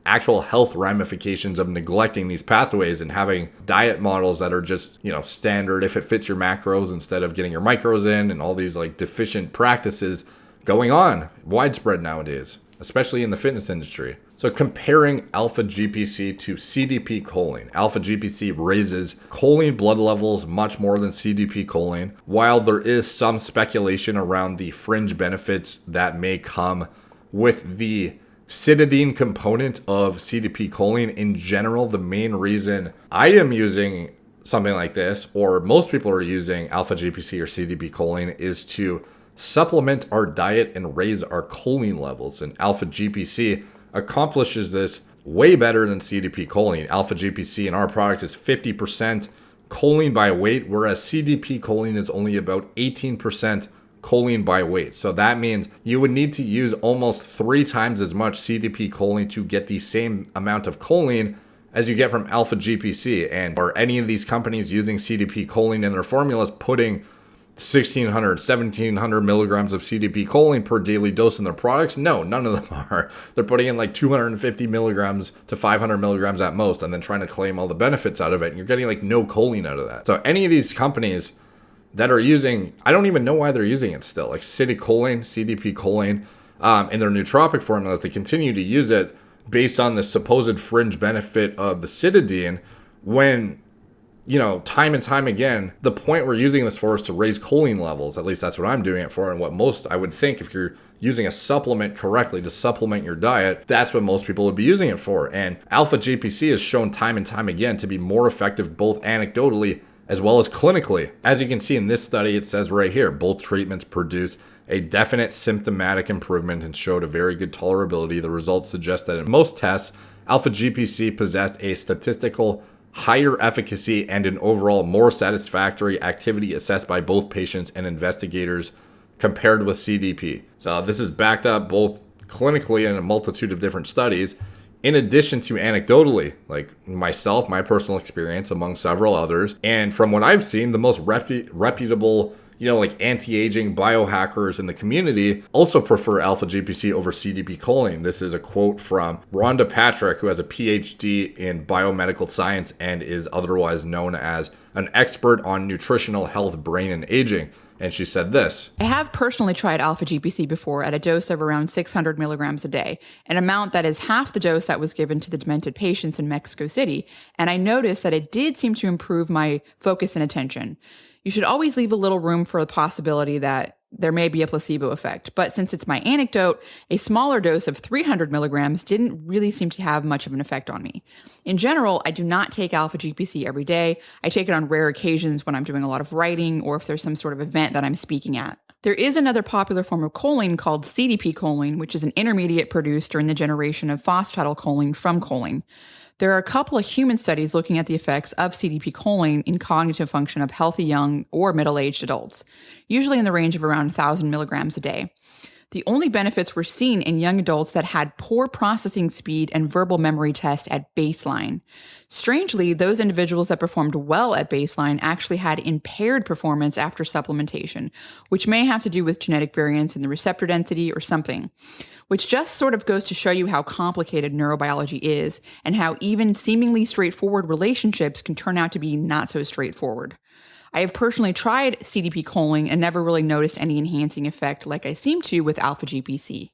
actual health ramifications of neglecting these pathways and having diet models that are just, standard if it fits your macros instead of getting your micros in, and all these like deficient practices going on widespread nowadays, especially in the fitness industry. So comparing alpha-GPC to CDP choline. Alpha-GPC raises choline blood levels much more than CDP choline. While there is some speculation around the fringe benefits that may come with the citidine component of CDP choline, in general, the main reason I am using something like this, or most people are using alpha-GPC or CDP choline, is to supplement our diet and raise our choline levels. And alpha-GPC accomplishes this way better than CDP choline. Alpha-GPC in our product is 50% choline by weight, whereas CDP choline is only about 18% choline by weight. So that means you would need to use almost 3 times as much CDP choline to get the same amount of choline as you get from alpha-GPC. And are any of these companies using CDP choline in their formulas putting 1,600, 1,700 milligrams of CDP choline per daily dose in their products? No, none of them are. They're putting in like 250 milligrams to 500 milligrams at most, and then trying to claim all the benefits out of it. And you're getting like no choline out of that. So any of these companies that are using, I don't even know why they're using it still, like CDP choline, in their nootropic formulas. They continue to use it based on the supposed fringe benefit of the citidine, when, time and time again, the point we're using this for is to raise choline levels. At least that's what I'm doing it for, and what most, I would think, if you're using a supplement correctly to supplement your diet, that's what most people would be using it for. And alpha-GPC is shown time and time again to be more effective, both anecdotally as well as clinically. As you can see in this study, it says right here, both treatments produce a definite symptomatic improvement and showed a very good tolerability. The results suggest that in most tests, alpha-GPC possessed a statistical higher efficacy and an overall more satisfactory activity assessed by both patients and investigators compared with CDP. So this is backed up both clinically in a multitude of different studies, in addition to anecdotally, like myself, my personal experience among several others. And from what I've seen, the most reputable, like anti-aging biohackers in the community also prefer alpha-GPC over CDP choline. This is a quote from Rhonda Patrick, who has a PhD in biomedical science and is otherwise known as an expert on nutritional health, brain, and aging. And she said this: I have personally tried alpha-GPC before at a dose of around 600 milligrams a day, an amount that is half the dose that was given to the demented patients in Mexico City, and I noticed that it did seem to improve my focus and attention. You should always leave a little room for the possibility that there may be a placebo effect, but since it's my anecdote, a smaller dose of 300 milligrams didn't really seem to have much of an effect on me. In general, I do not take alpha-GPC every day. I take it on rare occasions when I'm doing a lot of writing or if there's some sort of event that I'm speaking at. There is another popular form of choline called CDP choline, which is an intermediate produced during the generation of phosphatidylcholine from choline. There are a couple of human studies looking at the effects of CDP choline in cognitive function of healthy young or middle-aged adults, usually in the range of around 1,000 milligrams a day. The only benefits were seen in young adults that had poor processing speed and verbal memory tests at baseline. Strangely, those individuals that performed well at baseline actually had impaired performance after supplementation, which may have to do with genetic variants in the receptor density or something, which just sort of goes to show you how complicated neurobiology is and how even seemingly straightforward relationships can turn out to be not so straightforward. I have personally tried CDP choline and never really noticed any enhancing effect like I seem to with alpha-GPC.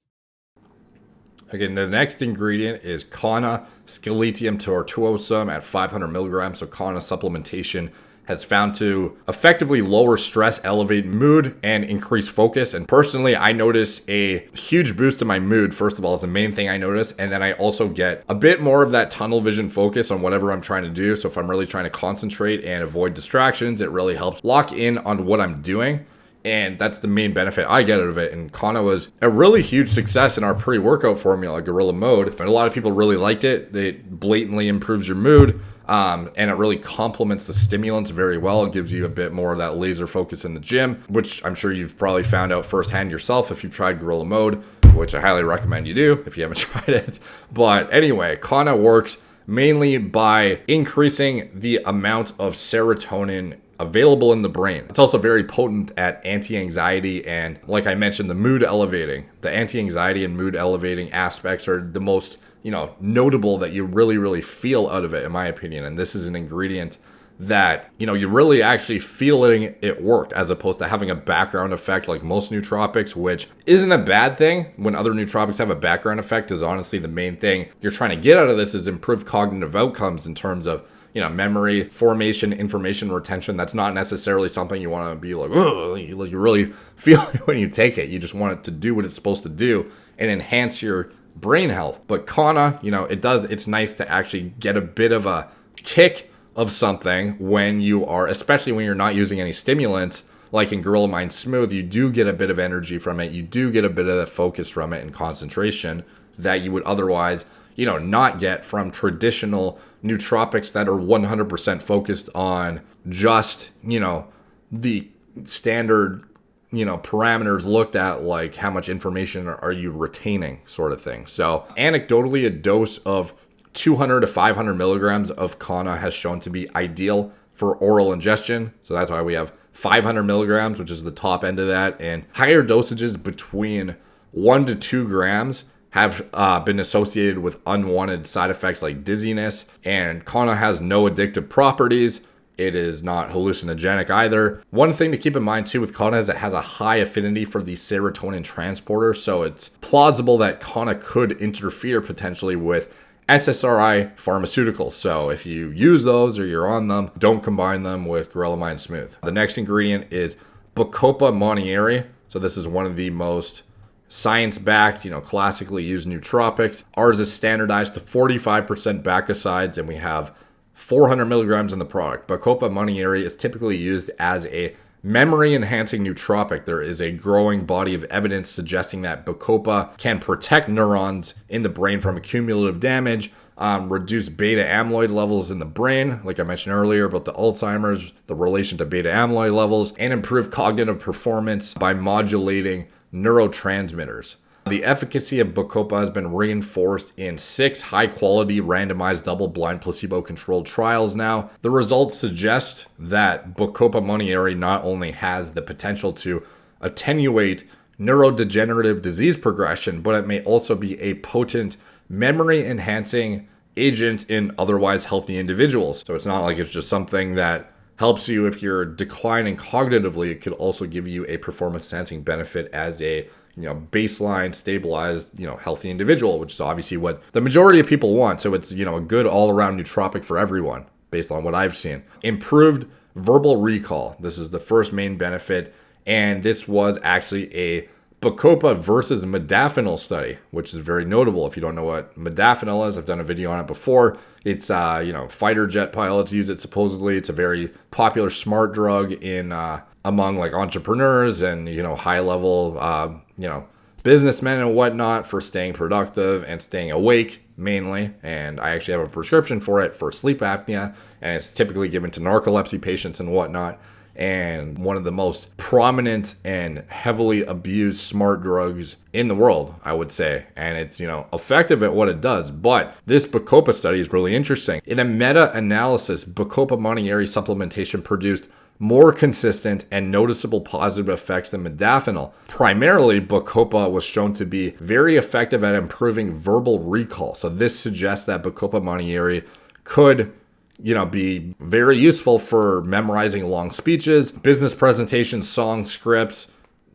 Again, the next ingredient is Kanna, Sceletium tortuosum at 500 milligrams. So Kanna supplementation has found to effectively lower stress, elevate mood, and increase focus. And personally, I notice a huge boost in my mood, first of all, is the main thing I notice. And then I also get a bit more of that tunnel vision focus on whatever I'm trying to do. So if I'm really trying to concentrate and avoid distractions, it really helps lock in on what I'm doing. And that's the main benefit I get out of it. And Kanna was a really huge success in our pre-workout formula, Gorilla Mode. And a lot of people really liked it. It blatantly improves your mood. And it really complements the stimulants very well. It gives you a bit more of that laser focus in the gym, which I'm sure you've probably found out firsthand yourself if you've tried Gorilla Mode, which I highly recommend you do if you haven't tried it. But anyway, Kanna works mainly by increasing the amount of serotonin available in the brain. It's also very potent at anti-anxiety and, like I mentioned, the mood elevating. The anti-anxiety and mood elevating aspects are the most notable that you really feel out of it, in my opinion. And this is an ingredient that, you really actually feeling it worked, as opposed to having a background effect like most nootropics, which isn't a bad thing. When other nootropics have a background effect, is honestly the main thing you're trying to get out of this is improved cognitive outcomes in terms of, memory formation, information retention. That's not necessarily something you want to be like, oh, you really feel it when you take it. You just want it to do what it's supposed to do and enhance your brain health. But Kanna, it's nice to actually get a bit of a kick of something when you are, especially when you're not using any stimulants, like in Gorilla Mind Smooth. You do get a bit of energy from it. You do get a bit of focus from it and concentration that you would otherwise, not get from traditional nootropics that are 100% focused on just, the standard parameters looked at, like how much information are you retaining, sort of thing. So anecdotally, a dose of 200 to 500 milligrams of Kanna has shown to be ideal for oral ingestion. So that's why we have 500 milligrams, which is the top end of that. And higher dosages between 1 to 2 grams have been associated with unwanted side effects like dizziness. And Kanna has no addictive properties. It is not hallucinogenic either. One thing to keep in mind too with Kanna is it has a high affinity for the serotonin transporter. So it's plausible that Kanna could interfere potentially with SSRI pharmaceuticals. So if you use those or you're on them, don't combine them with Gorilla Mind Smooth. The next ingredient is Bacopa Monnieri. So this is one of the most science-backed, classically used nootropics. Ours is standardized to 45% Bacosides, and we have 400 milligrams in the product. Bacopa Monnieri is typically used as a memory-enhancing nootropic. There is a growing body of evidence suggesting that Bacopa can protect neurons in the brain from cumulative damage, reduced beta amyloid levels in the brain, like I mentioned earlier about the Alzheimer's, the relation to beta amyloid levels, and improved cognitive performance by modulating neurotransmitters. The efficacy of Bacopa has been reinforced in 6 high-quality randomized double-blind placebo-controlled trials now. The results suggest that Bacopa Monnieri not only has the potential to attenuate neurodegenerative disease progression, but it may also be a potent memory-enhancing agent in otherwise healthy individuals. So it's not like it's just something that helps you if you're declining cognitively. It could also give you a performance-enhancing benefit as a baseline, stabilized, healthy individual, which is obviously what the majority of people want. So it's, a good all-around nootropic for everyone, based on what I've seen. Improved verbal recall. This is the first main benefit. And this was actually a Bacopa versus Modafinil study, which is very notable. If you don't know what Modafinil is, I've done a video on it before. It's, fighter jet pilots use it supposedly. It's a very popular smart drug in among like entrepreneurs and, high level, businessmen and whatnot for staying productive and staying awake mainly. And I actually have a prescription for it for sleep apnea, and it's typically given to narcolepsy patients and whatnot. And one of the most prominent and heavily abused smart drugs in the world, I would say. And it's, effective at what it does. But this Bacopa study is really interesting. In a meta-analysis, Bacopa Monnieri supplementation produced more consistent and noticeable positive effects than modafinil. Primarily, Bacopa was shown to be very effective at improving verbal recall. So this suggests that Bacopa Monnieri could be very useful for memorizing long speeches, business presentations, song scripts,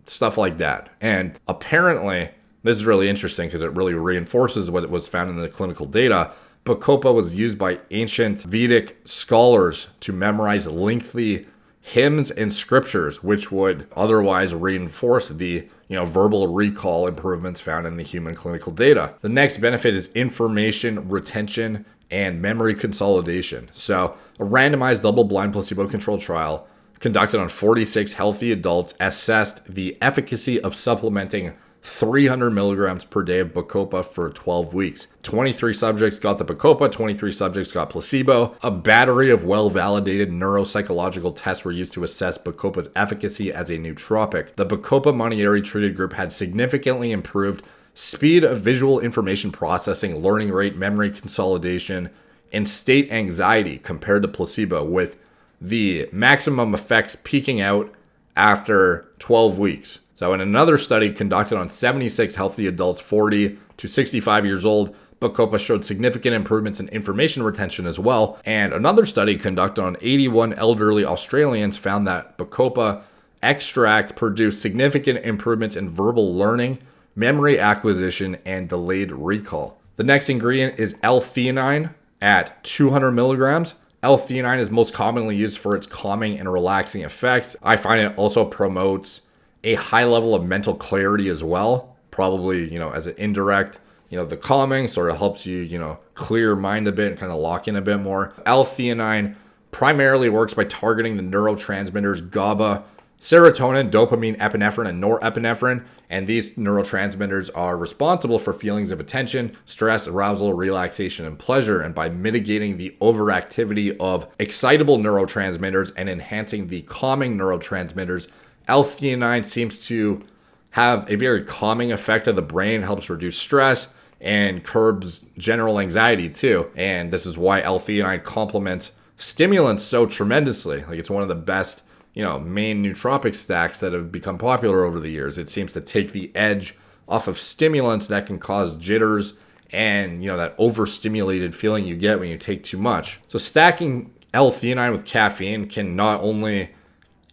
stuff like that. And apparently, this is really interesting because it really reinforces what was found in the clinical data. Bacopa was used by ancient Vedic scholars to memorize lengthy hymns and scriptures, which would otherwise reinforce the verbal recall improvements found in the human clinical data. The next benefit is information retention and memory consolidation. So a randomized double-blind placebo-controlled trial conducted on 46 healthy adults assessed the efficacy of supplementing 300 milligrams per day of Bacopa for 12 weeks. 23 subjects got the Bacopa, 23 subjects got placebo. A battery of well-validated neuropsychological tests were used to assess Bacopa's efficacy as a nootropic. The Bacopa Monnieri treated group had significantly improved speed of visual information processing, learning rate, memory consolidation, and state anxiety compared to placebo, with the maximum effects peaking out after 12 weeks. So in another study conducted on 76 healthy adults 40 to 65 years old, Bacopa showed significant improvements in information retention as well. And another study conducted on 81 elderly Australians found that Bacopa extract produced significant improvements in verbal learning, memory acquisition, and delayed recall. The next ingredient is L-Theanine at 200 milligrams. L-Theanine is most commonly used for its calming and relaxing effects. I find it also promotes a high level of mental clarity as well. Probably, as an indirect, the calming sort of helps you, clear your mind a bit and kind of lock in a bit more. L-Theanine primarily works by targeting the neurotransmitters GABA, serotonin, dopamine, epinephrine, and norepinephrine, and these neurotransmitters are responsible for feelings of attention, stress, arousal, relaxation, and pleasure. And by mitigating the overactivity of excitable neurotransmitters and enhancing the calming neurotransmitters, L-theanine seems to have a very calming effect of the brain, helps reduce stress, and curbs general anxiety too. And this is why L-theanine complements stimulants so tremendously. Like, it's one of the best main nootropic stacks that have become popular over the years. It seems to take the edge off of stimulants that can cause jitters and, that overstimulated feeling you get when you take too much. So stacking L-theanine with caffeine can not only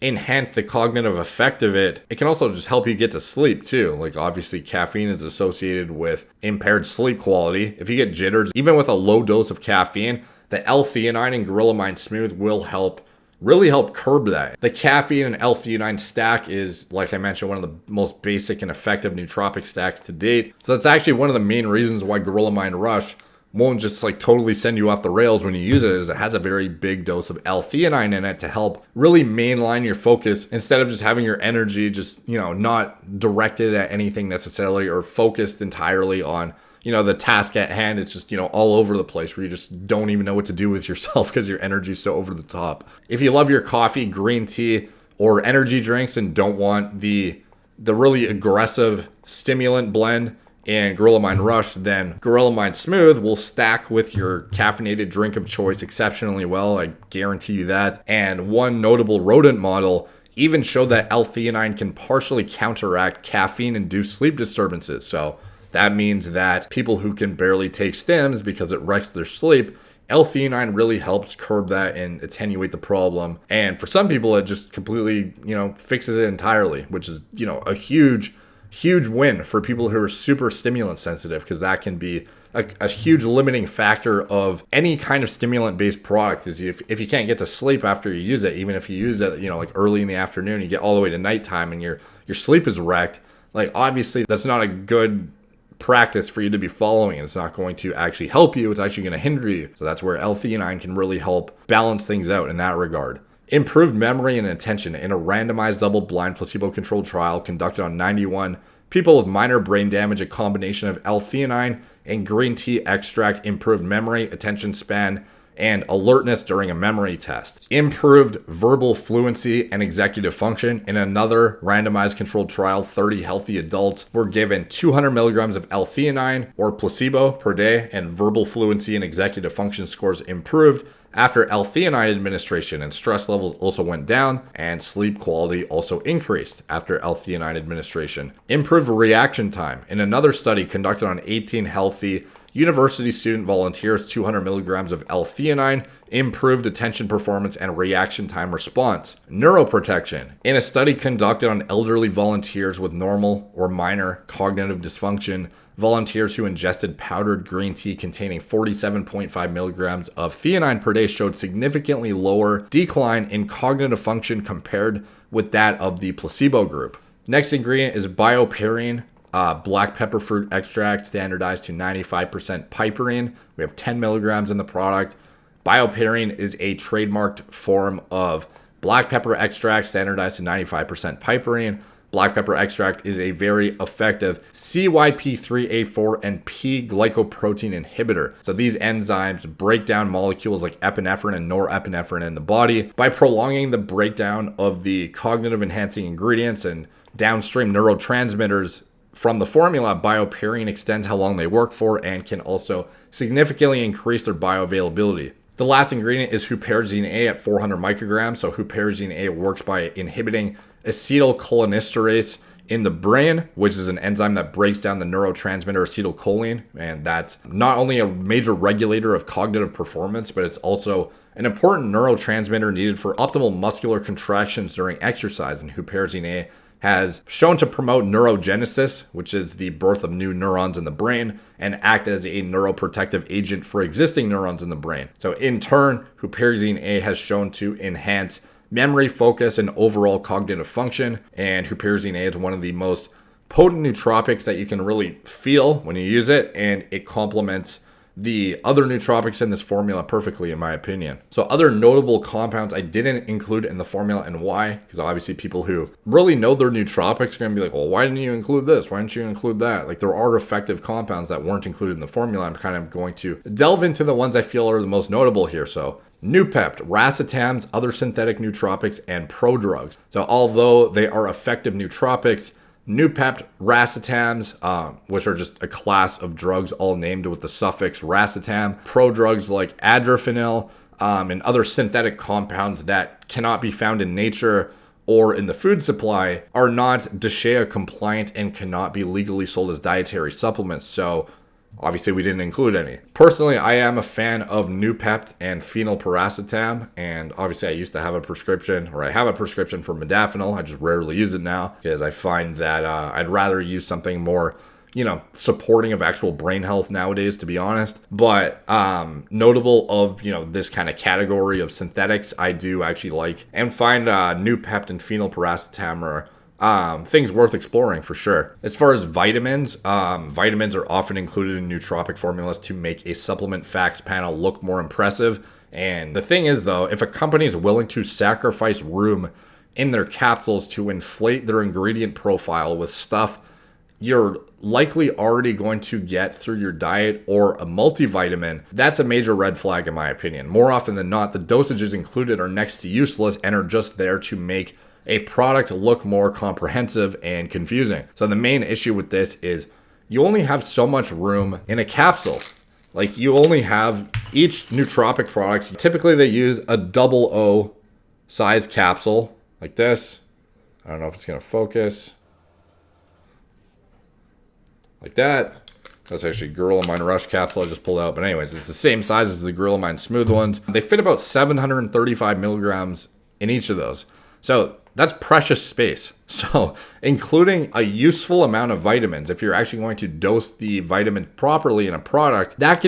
enhance the cognitive effect of it, it can also just help you get to sleep too. Like, obviously caffeine is associated with impaired sleep quality. If you get jitters, even with a low dose of caffeine, the L-theanine and Gorilla Mind Smooth will really help curb that. The caffeine and L-theanine stack is, like I mentioned, one of the most basic and effective nootropic stacks to date. So that's actually one of the main reasons why Gorilla Mind Rush won't just totally send you off the rails when you use it, is it has a very big dose of L-theanine in it to help really mainline your focus instead of just having your energy just, not directed at anything necessarily or focused entirely on, the task at hand, it's just, all over the place where you just don't even know what to do with yourself because your energy is so over the top. If you love your coffee, green tea, or energy drinks and don't want the really aggressive stimulant blend and Gorilla Mind Rush, then Gorilla Mind Smooth will stack with your caffeinated drink of choice exceptionally well. I guarantee you that. And one notable rodent model even showed that L-Theanine can partially counteract caffeine-induced sleep disturbances. So that means that people who can barely take stims because it wrecks their sleep, L-Theanine really helps curb that and attenuate the problem. And for some people, it just completely, fixes it entirely, which is, a huge win for people who are super stimulant sensitive, because that can be a huge limiting factor of any kind of stimulant based product. Is if you can't get to sleep after you use it, even if you use it, like early in the afternoon, you get all the way to nighttime and your sleep is wrecked. Like, obviously that's not a good practice for you to be following. It's not going to actually help you. It's actually going to hinder you. So that's where L-Theanine can really help balance things out in that regard. Improved memory and attention in a randomized double-blind placebo-controlled trial conducted on 91 people with minor brain damage. A combination of L-Theanine and green tea extract improved memory, attention span, and alertness during a memory test. Improved verbal fluency and executive function. In another randomized controlled trial, 30 healthy adults were given 200 milligrams of L-Theanine or placebo per day, and verbal fluency and executive function scores improved after L-Theanine administration, and stress levels also went down, and sleep quality also increased after L-Theanine administration. Improved reaction time. In another study conducted on 18 healthy university student volunteers, 200 milligrams of L-Theanine improved attention performance and reaction time response. Neuroprotection. In a study conducted on elderly volunteers with normal or minor cognitive dysfunction, volunteers who ingested powdered green tea containing 47.5 milligrams of theanine per day showed significantly lower decline in cognitive function compared with that of the placebo group. Next ingredient is BioPerine. Black pepper fruit extract, standardized to 95% piperine. We have 10 milligrams in the product. BioPerine is a trademarked form of black pepper extract, standardized to 95% piperine. Black pepper extract is a very effective CYP3A4 and P-glycoprotein inhibitor. So these enzymes break down molecules like epinephrine and norepinephrine in the body. By prolonging the breakdown of the cognitive enhancing ingredients and downstream neurotransmitters from the formula, BioPerine extends how long they work for and can also significantly increase their bioavailability. The last ingredient is Huperzine A at 400 micrograms. So Huperzine A works by inhibiting acetylcholinesterase in the brain, which is an enzyme that breaks down the neurotransmitter acetylcholine. And that's not only a major regulator of cognitive performance, but it's also an important neurotransmitter needed for optimal muscular contractions during exercise. And Huperzine A has shown to promote neurogenesis, which is the birth of new neurons in the brain, and act as a neuroprotective agent for existing neurons in the brain. So in turn, Huperzine A has shown to enhance memory, focus, and overall cognitive function. And Huperzine A is one of the most potent nootropics that you can really feel when you use it, and it complements the other nootropics in this formula perfectly, in my opinion. So other notable compounds I didn't include in the formula, and why? Because obviously people who really know their nootropics are going to be like, well, why didn't you include this? Why didn't you include that? Like, there are effective compounds that weren't included in the formula. I'm kind of going to delve into the ones I feel are the most notable here. So Noopept, Racetams, other synthetic nootropics, and Prodrugs. So although they are effective nootropics, Noopept, Racetams, which are just a class of drugs all named with the suffix racetam, prodrugs like Modafinil, and other synthetic compounds that cannot be found in nature or in the food supply, are not DSHEA compliant and cannot be legally sold as dietary supplements. So obviously we didn't include any. Personally, I am a fan of Noopept and phenylpiracetam, and obviously I used to have a prescription, or I have a prescription for Modafinil. I just rarely use it now because I find that I'd rather use something more, supporting of actual brain health nowadays, to be honest. But notable of, this kind of category of synthetics, I do actually like and find Noopept and phenylpiracetam are things worth exploring for sure. As far as vitamins, vitamins are often included in nootropic formulas to make a supplement facts panel look more impressive. And the thing is, though, if a company is willing to sacrifice room in their capsules to inflate their ingredient profile with stuff you're likely already going to get through your diet or a multivitamin, that's a major red flag in my opinion. More often than not, the dosages included are next to useless and are just there to make a product look more comprehensive and confusing. So the main issue with this is you only have so much room in a capsule. Like, you only have each nootropic product. Typically they use a 00 size capsule like this. I don't know if it's going to focus. Like that. That's actually Gorilla Mind Rush capsule I just pulled out. But anyways, it's the same size as the Gorilla Mind Smooth ones. They fit about 735 milligrams in each of those. So that's precious space. So including a useful amount of vitamins, if you're actually going to dose the vitamin properly in a product, that's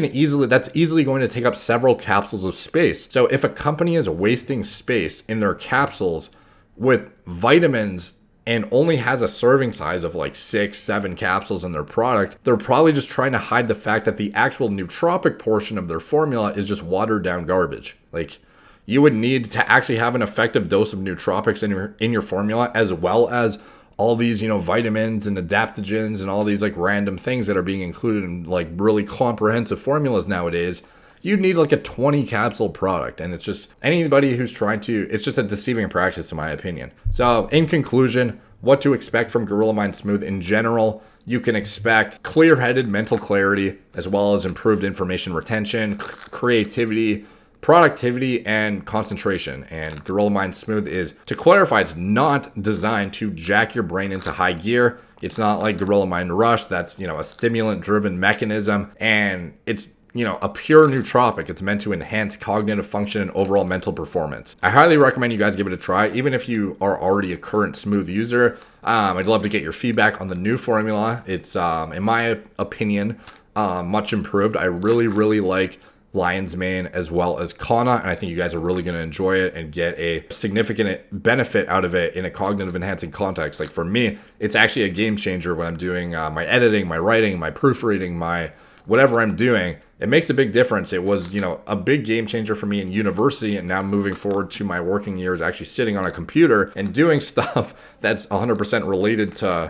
easily going to take up several capsules of space. So if a company is wasting space in their capsules with vitamins and only has a serving size of like 6-7 capsules in their product, they're probably just trying to hide the fact that the actual nootropic portion of their formula is just watered down garbage. Like, you would need to actually have an effective dose of nootropics in your formula, as well as all these, vitamins and adaptogens and all these like random things that are being included in like really comprehensive formulas nowadays. You'd need like a 20 capsule product, and it's just anybody who's it's just a deceiving practice in my opinion. So in conclusion, what to expect from Gorilla Mind Smooth in general: you can expect clear-headed mental clarity, as well as improved information retention, creativity, productivity, and concentration. And Gorilla Mind Smooth is, to clarify, it's not designed to jack your brain into high gear. It's not like Gorilla Mind Rush. That's, a stimulant-driven mechanism, and it's a pure nootropic. It's meant to enhance cognitive function and overall mental performance. I highly recommend you guys give it a try, even if you are already a current Smooth user. I'd love to get your feedback on the new formula. It's, in my opinion, much improved. I really, really like Lion's Mane as well as Kanna, and I think you guys are really going to enjoy it and get a significant benefit out of it in a cognitive enhancing context. Like, for me, it's actually a game changer when I'm doing my editing, my writing, my proofreading, my whatever I'm doing. It makes a big difference. It was, a big game changer for me in university, and now moving forward to my working years, actually sitting on a computer and doing stuff that's 100% related to,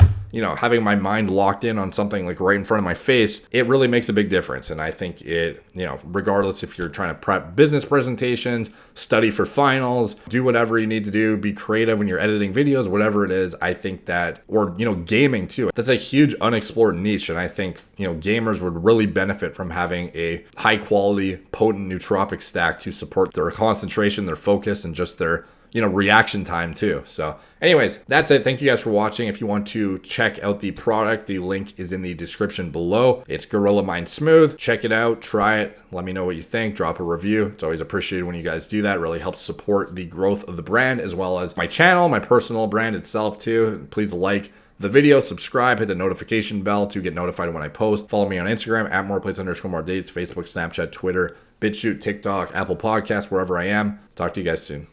having my mind locked in on something like right in front of my face. It really makes a big difference. And I think it, regardless if you're trying to prep business presentations, study for finals, do whatever you need to do, be creative when you're editing videos, whatever it is, I think that, or, gaming too, that's a huge unexplored niche. And I think, gamers would really benefit from having a high quality, potent nootropic stack to support their concentration, their focus, and just their, reaction time too. So anyways, that's it. Thank you guys for watching. If you want to check out the product, the link is in the description below. It's Gorilla Mind Smooth. Check it out, try it. Let me know what you think. Drop a review. It's always appreciated when you guys do that. It really helps support the growth of the brand, as well as my channel, my personal brand itself too. Please like the video, subscribe, hit the notification bell to get notified when I post. Follow me on Instagram at moreplates_more_dates, Facebook, Snapchat, Twitter, BitChute, TikTok, Apple Podcasts, wherever I am. Talk to you guys soon.